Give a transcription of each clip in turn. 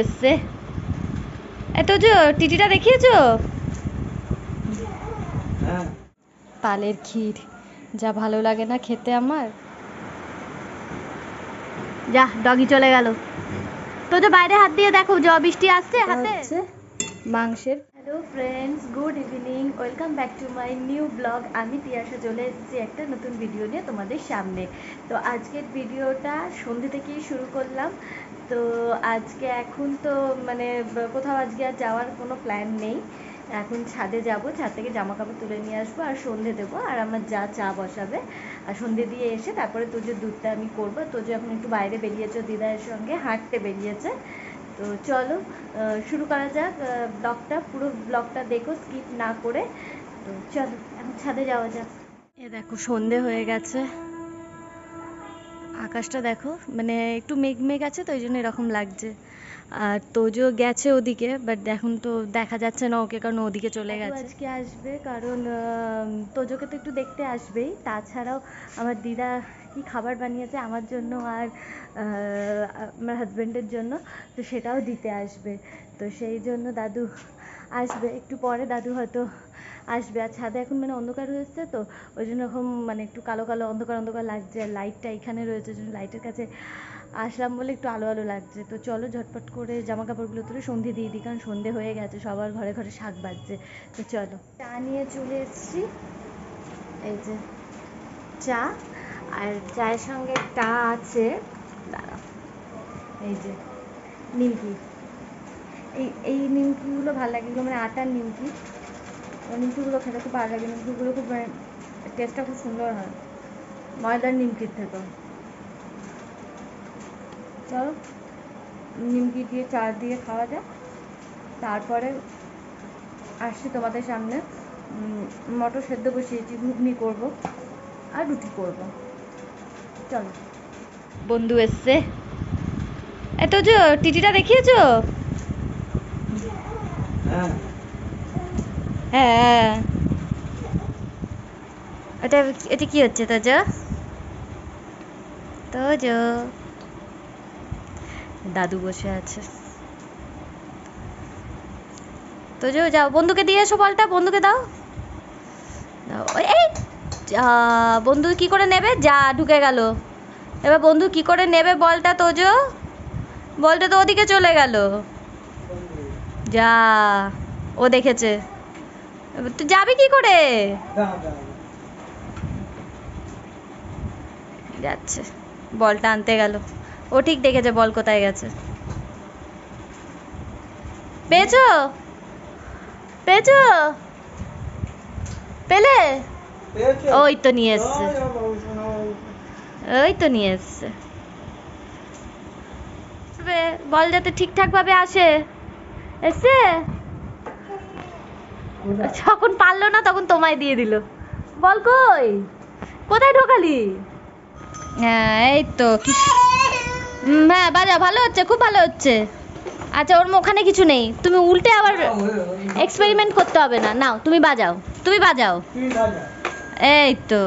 এসছে এত যে টিটিটা দেখিয়েছো? পালের ক্ষীর যা ভালো লাগে না খেতে আমার। যা ডগি চলে গেল। তো যে বাইরে হাত দিয়ে দেখো বৃষ্টি আসছে হাতে। মাংসের hello friends, good evening, welcome back to my new blog. আমি তিয়াশা চলে এসেছি একটা নতুন ভিডিও নিয়ে তোমাদের সামনে। তো আজকের ভিডিওটা সন্ধ্যে থেকেই শুরু করলাম। তো আজকে এখন তো মানে কোথাও আজকে আর যাওয়ার কোনো প্ল্যান নেই। এখন ছাদে যাব, ছাদ থেকে জামা কাপড় তুলে নিয়ে আসবো আর সন্ধে দেবো, আর আমার যা চা বসাবে। আর সন্ধে দিয়ে এসে তারপরে তোজোর দুধটা আমি করবো। তোজো এখন একটু বাইরে বেরিয়েছে, দিদার সঙ্গে হাঁটতে বেরিয়েছে। তো চলো শুরু করা যাক ব্লগটা। পুরো ব্লগটা দেখো স্কিপ না করে। তো চলো এখন ছাদে যাওয়া যাক। এ দেখো সন্ধে হয়ে গেছে, আকাশটা দেখো মানে একটু মেঘ মেঘ আছে তো ওই জন্য এরকম লাগছে। আর তোজো গেছে ওদিকে, বাট এখন তো দেখা যাচ্ছে না ওকে, কারণ ওদিকে চলে গেছে। আজকে আসবে কারণ তোজোকে তো একটু দেখতে আসবেই, তাছাড়াও আমার দিদা কি খাবার বানিয়েছে আমার জন্য আর আমার হাজব্যান্ডের জন্য, তো সেটাও দিতে আসবে। তো সেই জন্য দাদু আসবে একটু পরে, দাদু হয়তো আসবে। আর ছাদে এখন মানে অন্ধকার হয়েছে তো ওই জন্য এখন মানে একটু কালো কালো অন্ধকার অন্ধকার লাগছে। আর লাইটটা এখানে রয়েছে, ওই জন্য লাইটের কাছে আসলাম বলে একটু আলো আলো লাগছে। তো চলো ঝটপট করে জামা কাপড়গুলো তুলে সন্ধে দিয়ে দিই, কারণ সন্ধে হয়ে গেছে, সবার ঘরে ঘরে শাক বাজছে। তো চলো চা নিয়ে চলে এসেছি, এই যে চা, আর চায়ের সঙ্গে টা আছে, দাঁড়া, এই যে নিমকি। এই নিমকিগুলো ভালো লাগে, এগুলো মানে আটার নিমকি। নিমকিগুলো খেতে খুব ভালো লাগে, নিমকিগুলো খুব মানে টেস্টটা খুব সুন্দর হয় ময়দার নিমকির থেকে। চলো নিমকি দিয়ে চা দিয়ে খাওয়া যাক, তারপরে আসছি তোমাদের সামনে। মটর সেদ্ধ বসিয়েছি, ঘুগনি করব আর রুটি করব। চলো বন্ধু এসছে এত যে টিটিটা দেখিয়েছো? হ্যাঁ, এটা এটা কি হচ্ছে তোজো? তোজো দাদু বসে আছে। তোজো যাও বন্ধুকে দিয়ে এসো বলটা, বন্ধুকে দাও। এই বন্ধু কি করে নেবে? যা ঢুকে গেল। এবার বন্ধু কি করে নেবে বলটা? তোজো বলটা তো ওদিকে চলে গেল। যা, ও দেখেছে। তুই যাবি কি করে? যাচ্ছে, বলটা আনতে গেল। ও ঠিক দেখেছে বল কোথায় গেছে। পেয়েছো? পেয়েছো? পেলে? ওই তো নিয়ে এসছে, ওই তো নিয়ে এসছে। বল যাতে ঠিকঠাক ভাবে আসে। এসছে, যখন পারলো না তখন তোমায় দিয়ে দিল। বল কই, কোথায় ঢোকালি? হ্যাঁ এই তো কি, হ্যাঁ বাজা, ভালো হচ্ছে, খুব ভালো হচ্ছে। আচ্ছা ওর ওখানে কিছু নেই, তুমি উল্টে আবার এক্সপেরিমেন্ট করতে হবে না। নাও তুমি বাজাও, তুমি বাজাও। এই তো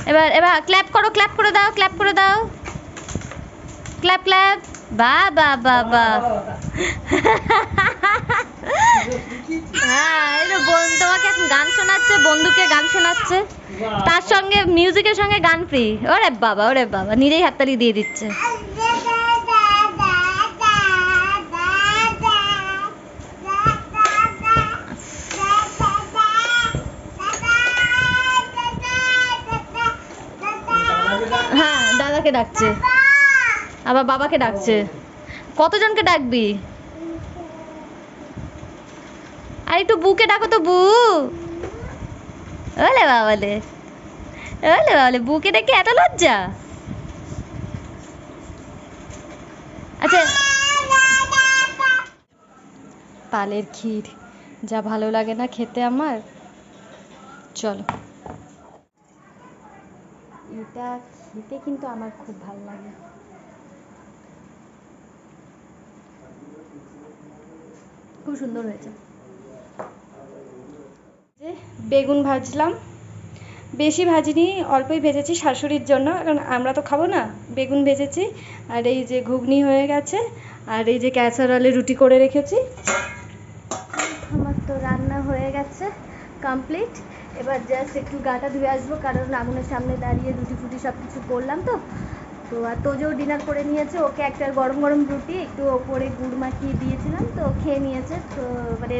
এবার এবার ক্ল্যাপ করো, ক্ল্যাপ করে দাও, ক্ল্যাপ করে দাও, ক্ল্যাপ ক্ল্যাপ। বা বা বা বা, হ্যাঁ এই তো তোমাকে এখন গান শোনাচ্ছে, বন্ধুকে গান শোনাচ্ছে, তার সঙ্গে মিউজিকের সঙ্গে গান ফ্রি। ওরে বাবা, ওরে বাবা, নিজেই হাততালি দিয়ে দিচ্ছে। হ্যাঁ দাদাকে ডাকছে, আবার বাবাকে ডাকছে। কতজনকে ডাকবি? আর একটু বুকে ডাকো তো, বু। ওলে বাবালে, ওলে বাবালে, বুকে ডেকে এত লজ্জা। আচ্ছা পালের ক্ষীর যা ভালো লাগে না খেতে আমার। চলো, এটা খেতে কিন্তু আমার খুব ভালো লাগে। খুব সুন্দর হয়েছে। বেগুন ভাজলাম, বেশি ভাজিনি, অল্পই ভেজেছি শাশুড়ির জন্য, কারণ আমরা তো খাবো না। বেগুন ভেজেছি, আর এই যে ঘুগনি হয়ে গেছে, আর এই যে ক্যাসারোলে রুটি করে রেখেছি। আমার তো রান্না হয়ে গেছে কমপ্লিট। এবার জাস্ট একটু গাটা ধুয়ে আসবো, কারণ আগুনের সামনে দাঁড়িয়ে রুটি ফুটি সব কিছু করলাম তো। তো আর তোজও ডিনার করে নিয়েছে, ওকে একটা গরম গরম রুটি একটু ওপরে গুড় মাখিয়ে দিয়েছিলাম, তো খেয়ে নিয়েছে। তো মানে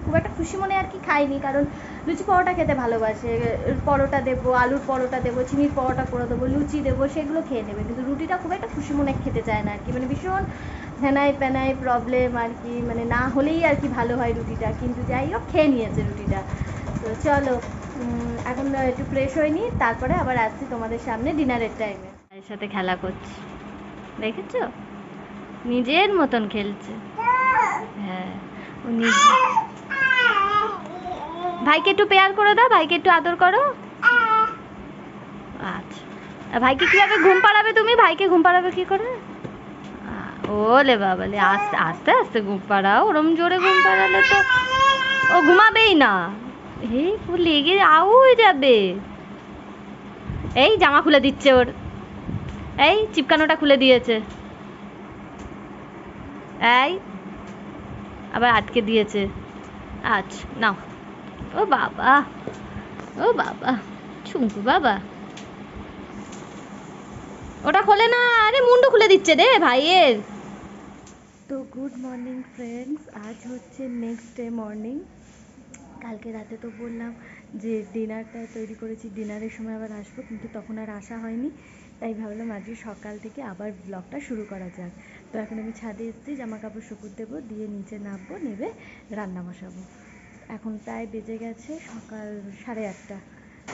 খুব একটা খুশি মনে আর কি খাইনি, কারণ লুচি পরোটা খেতে ভালোবাসে। পরোটা দেবো, আলুর পরোটা দেবো, চিনির পরোটা করে দেবো, লুচি দেবো, সেগুলো খেয়ে নেবে। কিন্তু রুটিটা খুব একটা খুশি মনে খেতে চায় না আর কি, মানে ভীষণ ফেনাই প্যানাই প্রবলেম আর কি, মানে না হলেই আর কি ভালো হয় রুটিটা। কিন্তু যাই হোক খেয়ে নিয়েছে রুটিটা। তো চলো এখন একটু ফ্রেশ হয়ে নিই, তারপরে আবার আসছি তোমাদের সামনে ডিনারের টাইমে। এর সাথে খেলা করছে, দেখেছো? নিজের মতন খেলছে। হ্যাঁ, ও নিজে। ভাইকে একটু পেয়ার করে দাও, ভাইকে একটু আদর করো। আচ্ছা, আর ভাইকে কিভাবে ঘুম পাড়াবে তুমি? ভাইকে ঘুম পাড়াবে কি করে? ওলে বাবালে, আস্তে আস্তে আস্তে ঘুম পাড়াও, ওরম জোরে ঘুম পাড়ালে তো ও ঘুমাবেই না। এই ও লেগে আউ হয়ে যাবে। এই জামা খুলে দিচ্ছে ওর, এই চিপকানোটা খুলে দিয়েছে, এই আবার আটকে দিয়েছে। আচ্ছা নাও। ও বাবা, ও বাবা, ছুঙ্কু বাবা, ওটা খোলে না, আরে মুন্ডু খুলে দিচ্ছে রে ভাইয়ের। তো গুড মর্নিং ফ্রেন্ডস, আজ হচ্ছে নেক্সট ডে মর্নিং। কালকে রাতে তো বললাম যে ডিনারটা তৈরি করেছি, ডিনারের সময় আবার আসবো, কিন্তু তখন আর আসা হয়নি। তাই ভাবলাম আজকে সকাল থেকে আবার ব্লগটা শুরু করা যাক। তো এখন আমি ছাদে এসেছি, জামা কাপড় শুকুর দেবো, দিয়ে নিচে নামবো, নেবে রান্না বসাবো। এখন প্রায় বেজে গেছে সকাল 8:30।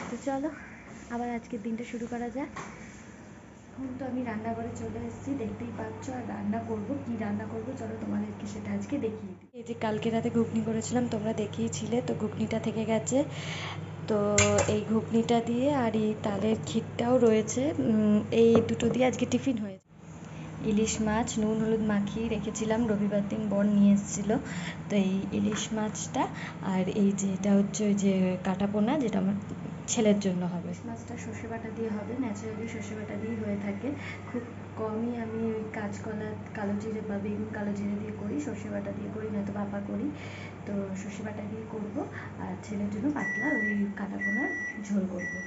তো চলো আবার আজকের দিনটা শুরু করা যাক। এখন তো আমি রান্নাঘরে চলে এসেছি, দেখতেই পাচ্ছ। আর রান্না করব, কি রান্না করব চলো তোমাদেরকে সেটা আজকে দেখিয়ে দিই। এই যে কালকে রাতে ঘুগনি করেছিলাম, তোমরা দেখিয়েছিলে, তো ঘুগনিটা থেকে গেছে। তো এই ঘুগনিটা দিয়ে আর এই তালের ক্ষীরটাও রয়েছে, এই দুটো দিয়ে আজকে টিফিন হয়েছে। ইলিশ মাছ নুন হলুদ মাখিয়ে রেখেছিলাম, রবিবার দিন বোন নিয়ে এসেছিলো। তো এই ইলিশ মাছটা, আর এই যে এটা হচ্ছে ওই যে কাটা পোনা, যেটা আমার ছেলের জন্য হবে। ইলিশ মাছটা সর্ষে বাটা দিয়ে হবে, ন্যাচারালি সর্ষে বাটা দিয়েই হয়ে থাকে। খুব কমই আমি ওই কাঁচকলা কালো জিরে বা বেগুন কালো জিরে দিয়ে করি, সর্ষে বাটা দিয়ে করি, নয়তো ভাপা করি। তো সর্ষে বাটা দিয়ে করবো, আর ছেলের জন্য পাতলা ওই কাটা পোনার ঝোল করবো,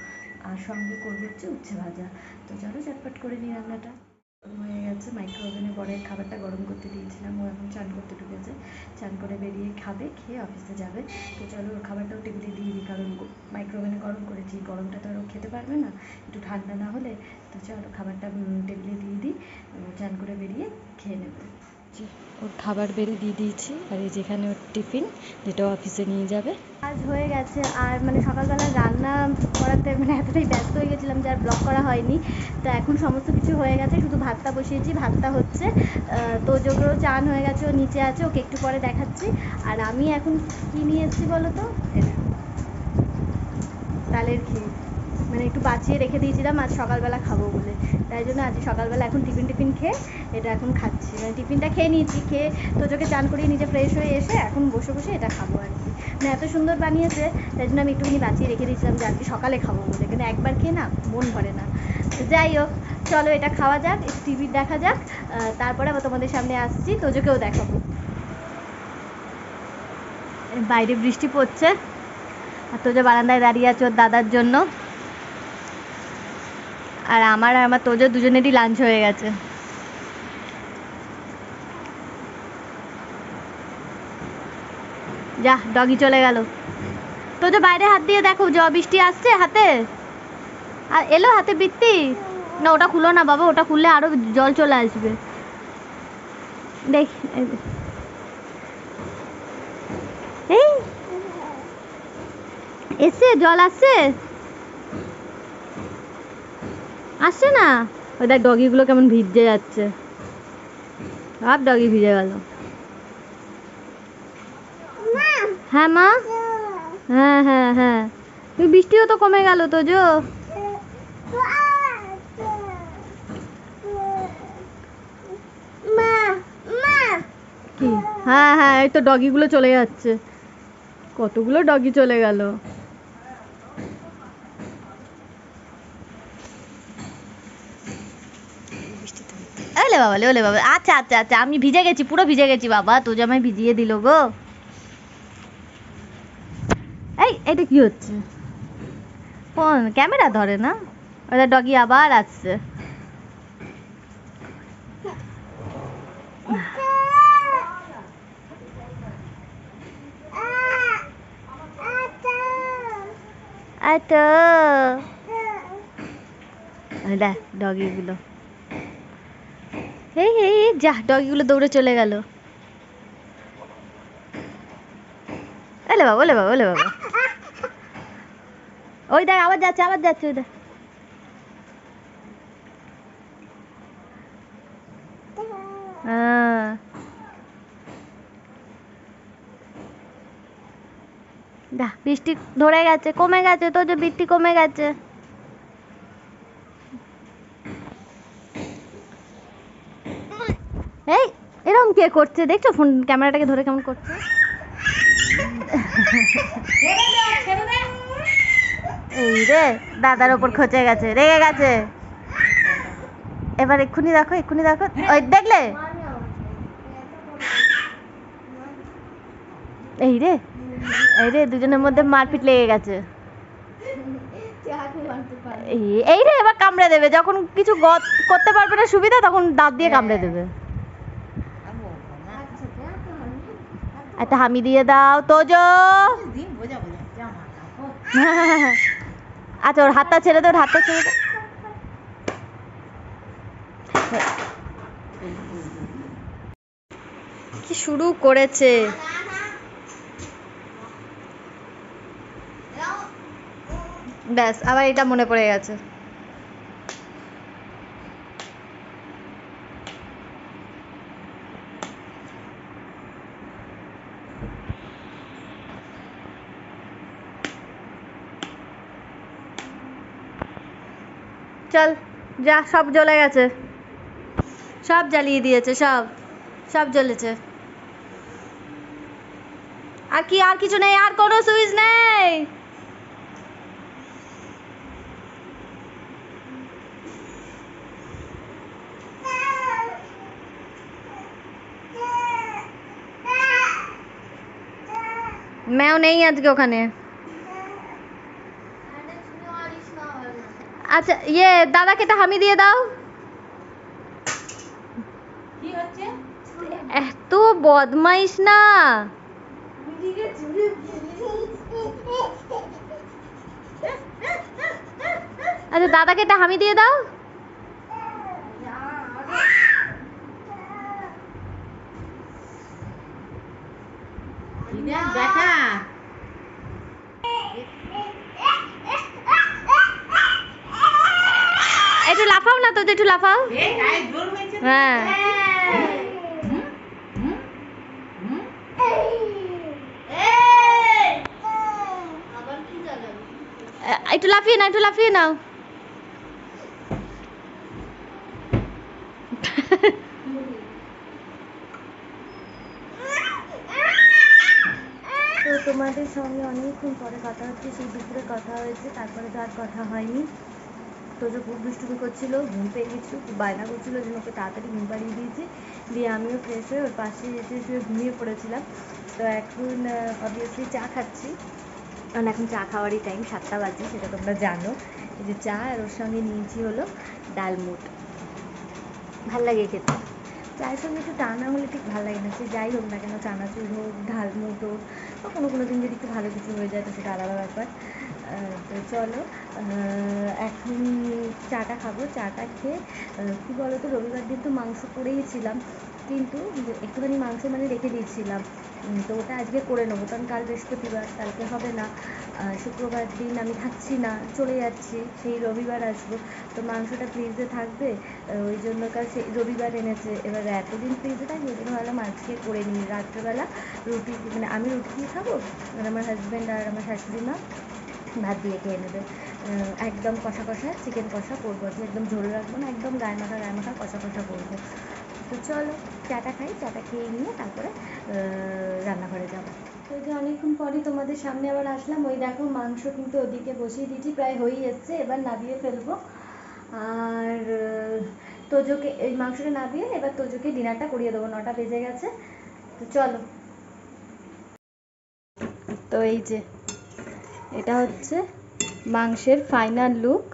আর সঙ্গে করবো হচ্ছে উচ্ছে ভাজা। তো চলো চটপট করে নিই রান্নাটা। হয়ে গেছে, মাইক্রো ওভেনে বরের খাবারটা গরম করতে দিয়েছিলাম, ও এখন চান করতে ঢুকেছে, চান করে বেরিয়ে খাবে, খেয়ে অফিসে যাবে। তো চলো ওর খাবারটাও টেবিলে দিয়ে দিই, কারণ মাইক্রো ওভেনে গরম করেছি, গরমটা তো আর ও খেতে পারবে না একটু ঠান্ডা না হলে। তো চলো খাবারটা টেবিলে দিয়ে দিই, চান করে বেরিয়ে খেয়ে নেবে। ওর খাবার বেড়ে দিয়ে দিয়েছি, আর এই যেখানে ওর টিফিন, যেটা অফিসে নিয়ে যাবে। কাজ হয়ে গেছে, আর মানে সকালবেলা রান্না করাতে মানে এতটাই ব্যস্ত হয়ে গেছিলাম যে আর ব্লগ করা হয়নি। তো এখন সমস্ত কিছু হয়ে গেছে, শুধু ভাতটা বসিয়েছি, ভাতটা হচ্ছে। তো যেগুলো চান হয়ে গেছে, ও নিচে আছে, ওকে একটু পরে দেখাচ্ছি। আর আমি এখন কী নিয়ে এসেছি বলো তো, তালের ক্ষীর, মানে একটু বাঁচিয়ে রেখে দিয়েছিলাম আজ সকালবেলা খাবো বলে। তাই জন্য আজ সকালবেলা এখন টিফিন খেয়ে এটা এখন খাচ্ছি, মানে টিফিনটা খেয়ে নিয়েছি, খেয়ে তোজোকে চান করিয়ে নিজে ফ্রেশ হয়ে এসে এখন বসে বসে এটা খাবো আর কি। মানে এত সুন্দর বানিয়েছে, তাই জন্য আমি একটুখানি বাঁচিয়ে রেখে দিয়েছিলাম যে আজকে সকালে খাবো বলে, কিন্তু একবার খেয়ে না মন ভরে না। তো যাই হোক, চলো এটা খাওয়া যাক, একটু টিভি দেখা যাক, তারপরে আবার তোমাদের সামনে আসছি, তোজোকেও দেখাবো। বাইরে বৃষ্টি পড়ছে, আর তোজো বারান্দায় দাঁড়িয়ে আছে ওর দাদার জন্য। আর আমার তোজো দুজনেরই লাঞ্চ হয়ে গেছে। যা ডগি চলে গেল। তোজো বাইরে হাত দিয়ে দেখো, বৃষ্টি আসছে হাতে, আর এলো হাতে বৃত্তি। না ওটা খুলো না বাবা, ওটা খুললে আরো জল চলে আসবে। দেখ এই এসছে, জল আসছে, আসছে না। ওই দেখ ডগিগুলো কেমন ভিজে যাচ্ছে, সব ডগি ভিজে গেল। হ্যাঁ মা, হ্যাঁ হ্যাঁ হ্যাঁ, বৃষ্টিও তো কমে গেল তোজো। কি? হ্যাঁ হ্যাঁ, এই তো ডগিগুলো চলে যাচ্ছে, কতগুলো ডগি চলে গেল। বাবা ওলে বাবা, আচ্ছা আচ্ছা আচ্ছা, আমি ভিজে গেছি, পুরো ভিজে গেছি বাবা, তো জামাই ভিজিয়ে দিল গো। এই এটা কি হচ্ছে? ফোন ক্যামেরা ধরে না। ওটা ডগি আবার আসছে। আচ্ছা দেখ ডগিগুলো, এই এই যা, ডগিগুলো দৌড়ে চলে গেল। ওলে বাবা ওলে বাবা ওলে বাবা, ওই দেখ আবার যাচ্ছে ওই দেখ। বৃষ্টি ধরে গেছে, কমে গেছে তো, যে বৃষ্টি কমে গেছে। এই এরকম কে করছে দেখছো, ফোন ক্যামেরাটাকে ধরে কেমন করছে। এই রে দাদার ওপর খচে গেছে, রেগে গেছে। এবার এক্ষুনি দেখো ওই দেখলে, এই রে দুজনের মধ্যে মারপিট লেগে গেছে। এই রে এবার কামড়ে দেবে, যখন কিছু করতে পারবে না সুবিধা, তখন দাঁত দিয়ে কামড়ে দেবে। একটা হামি দিয়ে দাও তোজো। আচ্ছা ওর হাতটা ছেড়ে দে, কি শুরু করেছে। ব্যাস আবার এটা মনে পড়ে গেছে। চল যা, সব জ্বলে গেছে, সব জ্বালিয়ে দিয়েছে, সব জ্বলেছে। আর কিছু নেই, আর কোনো সুইচ নেই। ম্যাও নেই আজকে ওখানে। আচ্ছা দাদাকে একটা হামি দিয়ে দাও। এত বদমাইশ না। আচ্ছা দাদাকে একটা হামি দিয়ে দাও। একটু লাফাও না তো, একটু লাফাও। হ্যাঁ একটু লাফিয়ে নাও। তো তোমাদের সঙ্গে অনেকক্ষণ পরে কথা হচ্ছে, সেই দুপুরে কথা হয়েছে, তারপরে তো আর কথা হয়নি। তো যে খুব দুষ্টুমি করছিল, ঘুম পেয়ে গেছিলো, খুব বায়না করছিলো, ওই জন্য ওকে তাড়াতাড়ি ঘুম পাড়িয়ে দিয়েছি, দিয়ে আমিও ফ্রেশ হয়ে ওর পাশে এসে শুয়ে ঘুমিয়ে পড়েছিলাম। তো এখন অবভিয়াসলি চা খাচ্ছি, কারণ এখন চা খাওয়ারই টাইম, 7টা বাজে, সেটা তোমরা জানো। এই যে চা, আর ওর সঙ্গে নিয়েছি হলো ডালমুট। ভাল লাগে খেতে, চায়ের সঙ্গে একটু টানা হলে ঠিক ভালো লাগে না, সে যাই হোক না কেন, চানাচুর হোক, ঢালমুট হোক, বা কোনো দিন যদি একটু ভালো কিছু হয়ে যায় তো সেটা আলাদা ব্যাপার। তো চলো এখন চাটা খাবো। চাটা খেয়ে কী বলো তো, রবিবার দিন তো মাংস করেইছিলাম, কিন্তু একটুখানি মাংস মানে রেখে দিয়েছিলাম, তো ওটা আজকে করে নেবো, কারণ কাল বৃহস্পতিবার, কালকে হবে না। শুক্রবার দিন আমি থাকছি না, চলে যাচ্ছি, সেই রবিবার আসবো, তো মাংসটা ফ্রিজে থাকবে, ওই জন্য সেই রবিবার এনেছে, এবার এতদিন ফ্রিজে থাকবে, ওই জন্য ভাবলাম আজকে করে নিই। রাত্রেবেলা রুটি, মানে আমি রুটি দিয়ে খাবো, আর আমার হাজব্যান্ড আর আমার শাশুড়ি মা ভাত দিয়ে খেয়ে নেবে। একদম কষা চিকেন কষা করবো, একদম ঝোল রাখবো না, একদম গায়ে মাখা কষা করবো। তো চলো চাটা খাই, চাটা খেয়ে নিয়ে তারপরে রান্নাঘরে যাবো। তো যে অনেকক্ষণ পরে তোমাদের সামনে আবার আসলাম। ওই দেখো মাংস কিন্তু ওদিকে বসিয়ে দিয়েছি, প্রায় হয়েই এসছে, এবার নামিয়ে ফেলবো। আর তোজোকে এই মাংসটা নাবিয়ে এবার তোজোকে ডিনারটা করিয়ে দেবো, 9টা বেজে গেছে। তো চলো। তো এই যে এটা হচ্ছে মাংসের ফাইনাল লুক।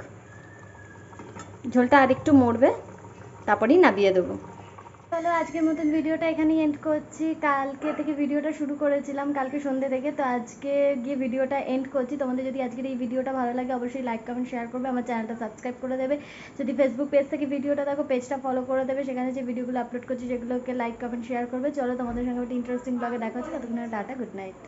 ঝোলটা আর একটু মরবে, তারপরেই নাবিয়ে দেবো। চলো আজকের মতন ভিডিওটা এখানেই এন্ড করছি। কালকে থেকে ভিডিওটা শুরু করেছিলাম, কালকে সন্ধ্যে থেকে। তো আজকে গিয়ে ভিডিওটা এন্ড করছি। তোমাদের যদি আজকের এই ভিডিওটা ভালো লাগে অবশ্যই লাইক কমেন্ট শেয়ার করবে, আমার চ্যানেলটা সাবস্ক্রাইব করে দেবে। যদি ফেসবুক পেজ থেকে ভিডিওটা দেখো পেজটা ফলো করে দেবে, সেখানে যে ভিডিওগুলো আপলোড করছি সেগুলোকে লাইক কমেন্ট শেয়ার করবে। চলো তোমাদের সঙ্গে একটা ইন্টারেস্টিং ব্লগে দেখা হচ্ছে, ততক্ষণ টাটা, গুড নাইট।